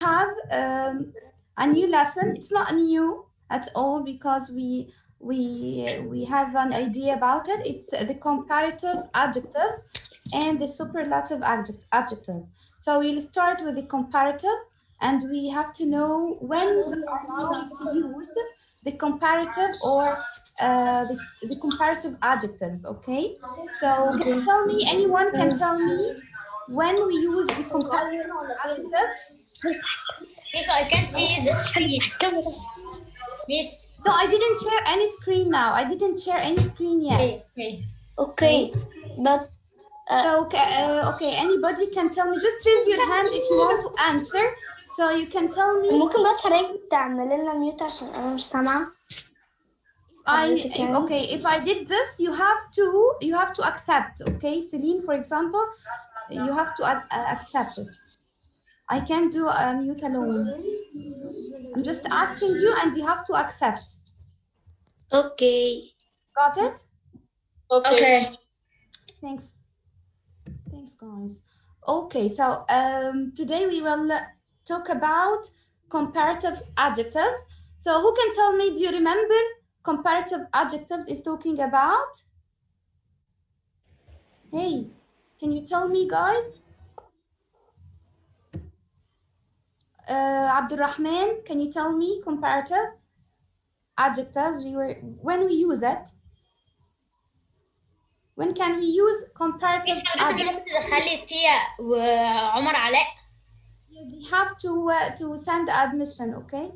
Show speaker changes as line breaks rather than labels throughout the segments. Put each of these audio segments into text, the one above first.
have a new lesson. It's not new at all because we have an idea about it. It's the comparative adjectives and the superlative adjectives. So we'll start with the comparative, and we have to know when we are going to use the comparative or the comparative adjectives. Okay. So can you tell me? Anyone can tell me when we use the comparative adjectives?
Miss, I can see the screen. Miss.
No, I didn't share any screen now. I didn't share any screen yet.
Okay.
but
So, okay, anybody can tell me. Just raise your hand if you want to answer. So you can tell me.
ممكن بس حضرتك تعمل لنا ميوت عشان انا مش سامعه.
Okay, if I did this, you have to accept. Okay, Celine, for example, you have to accept it. I can't do a mute alone. I'm just asking you, and you have to accept.
Okay.
Got it?
Okay.
Thanks, guys. Okay, so today we will talk about comparative adjectives. So who can tell me, do you remember comparative adjectives is talking about? Hey, can you tell me, guys? Abdurrahman, can you tell me comparative adjectives when we use it? When can we use comparative adjectives? You have to send admission, okay?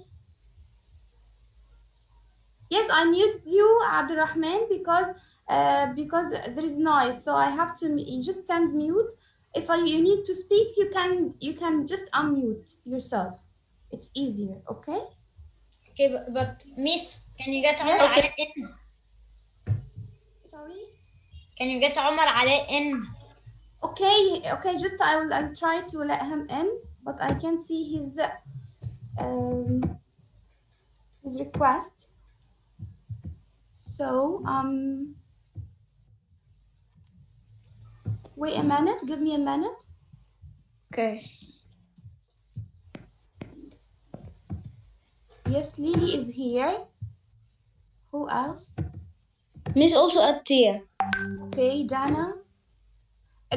Yes, I muted you, Abdurrahman, because there is noise, so I have to just send mute. If you need to speak, you can just unmute yourself. It's easier, okay?
Okay, but Miss, can you get Omar Alaa in?
Sorry.
Can you get Omar Alaa in?
Okay. Just I'll try to let him in, but I can see his request. So wait a minute. Give me a minute.
Okay.
Yes, Lily is here. Who else?
Miss also Atia.
Okay, Dana.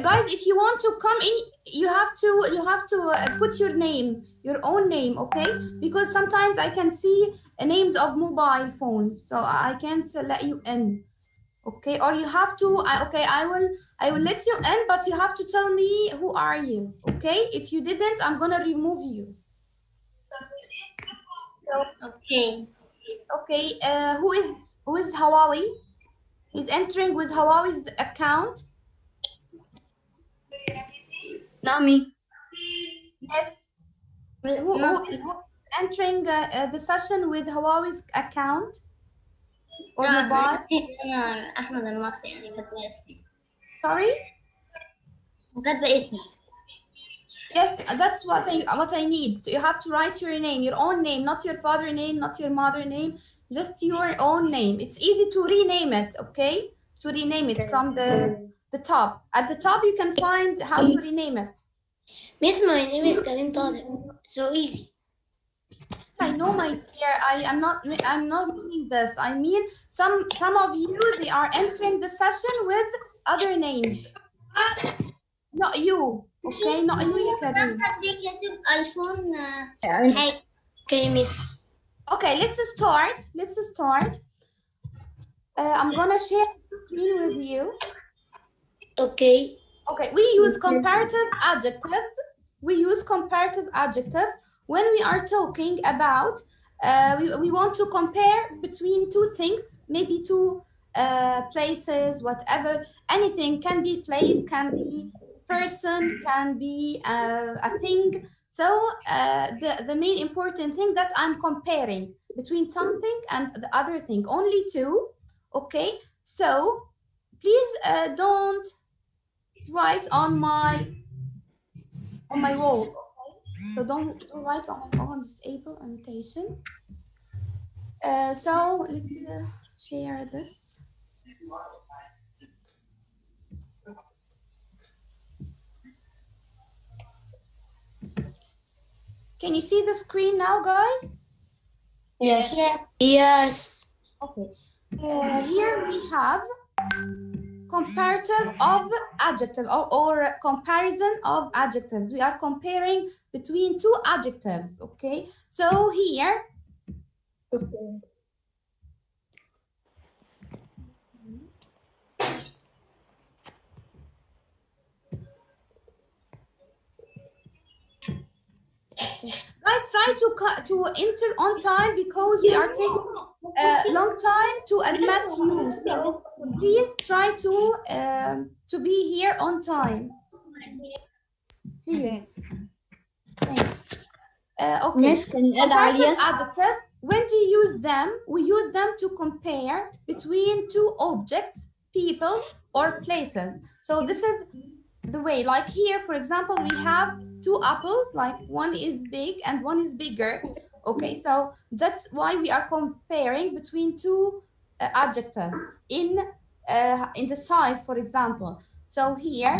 Guys, if you want to come in, you have to put your name, your own name, okay? Because sometimes I can see names of mobile phone, so I can't let you in, okay? Or you have to. Okay, I will let you in, but you have to tell me who are you, okay? If you didn't, I'm gonna remove you.
Okay.
Okay. Who is Hawaii? He's entering with Hawaii's account.
Not me.
Yes. Who entering the session with Hawaii's account or mobile?
أحمد المصري يعني كاتبة اسمي.
Sorry?
كاتبة اسمي.
Yes, that's what I need. You have to write your name, your own name, not your father's name, not your mother's name, just your own name. It's easy to rename it, okay? To rename it from the top. At the top, you can find how to rename it.
Miss, my name is Karim Tadek. So easy.
I know, my dear. I'm not meaning this. I mean some of you, they are entering the session with other names. Not you. Okay, not you, Karim.
Okay, Miss.
Okay, let's start. I'm gonna share the screen with you.
Okay.
Okay, we use comparative adjectives. When we are talking about, we want to compare between two things, maybe two places, whatever. Anything can be place, can be person, can be a thing. So the main important thing that I'm comparing between something and the other thing, only two. Okay, so please don't write on my wall. Okay? So don't write on disable annotation. So let's share this. Can you see the screen now, guys?
Yes.
Yes.
Okay. Here we have comparative of adjective or comparison of adjectives. We are comparing between two adjectives. Okay. So here. Guys, try to enter on time because we are taking a long time to admit you. So please try to be here on time. Please. Thanks. Okay.
Miss, can you add
Comparative
Alia?
adjective. When do you use them? We use them to compare between two objects, people, or places. So this is the way, like here, for example, we have two apples, like one is big and one is bigger. Okay, so that's why we are comparing between two adjectives in the size, for example. So here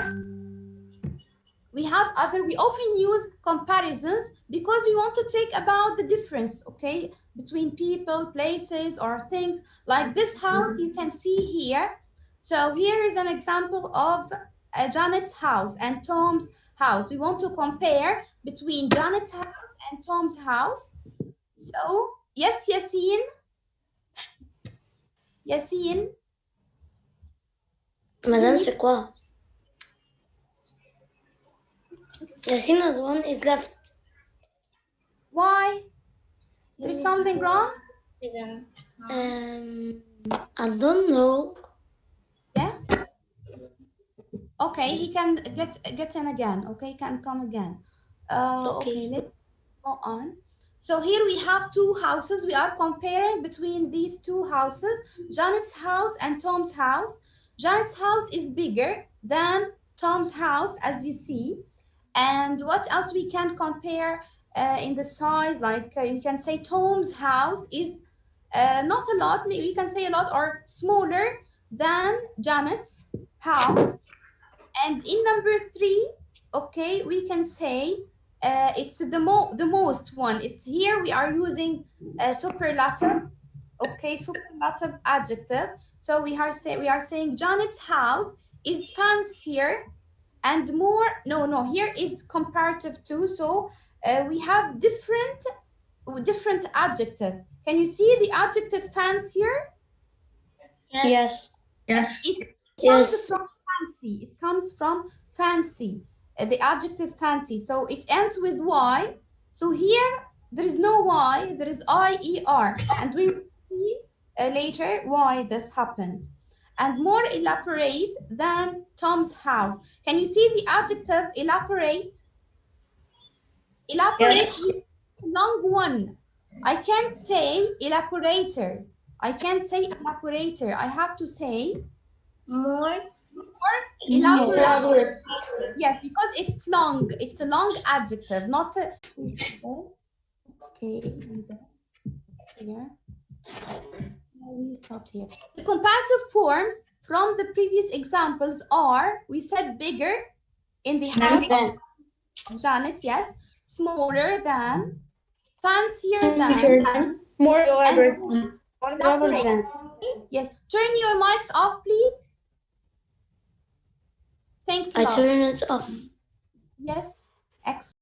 we often use comparisons because we want to take about the difference, okay, between people, places, or things. Like this house you can see here. So here is an example of Janet's house and Tom's house. We want to compare between Janet's house and Tom's house. So, yes, Yassine? Yassine?
Madame, c'est quoi? Yassine, the one is left.
Why? There's something wrong?
I don't know.
Yeah? Okay, he can get in again. Okay, he can come again. Okay, let's go on. So here we have two houses. We are comparing between these two houses, Janet's house and Tom's house. Janet's house is bigger than Tom's house, as you see. And what else we can compare in the size? Like you can say Tom's house is not a lot. Maybe you can say a lot or smaller than Janet's house. And in number 3, okay, we can say it's the most one. It's here we are using superlative, okay, superlative adjective. So we are saying Janet's house is fancier and more. No, here is comparative too. So we have different adjective. Can you see the adjective fancier?
Yes.
It comes from fancy. It comes from fancy. The adjective fancy. So it ends with Y. So here there is no Y. There is IER. And we will see later why this happened. And more elaborate than Tom's house. Can you see the adjective elaborate? Elaborate is a long one. I can't say elaborator. I can't say elaborator. I have to say
More
elaborate. Yes, because it's long. It's a long adjective, not a. Okay, here. We stopped here. The comparative forms from the previous examples are: we said bigger in the house of Janet, yes, smaller than, fancier than,
More
elaborate.
elaborate.
Yes, turn your mics off, please. Thanks a
I
lot.
turn it off.
Yes, excellent.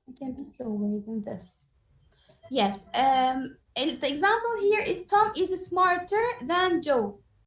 It can be slower than this. Yes. The example here is Tom is smarter than Joe.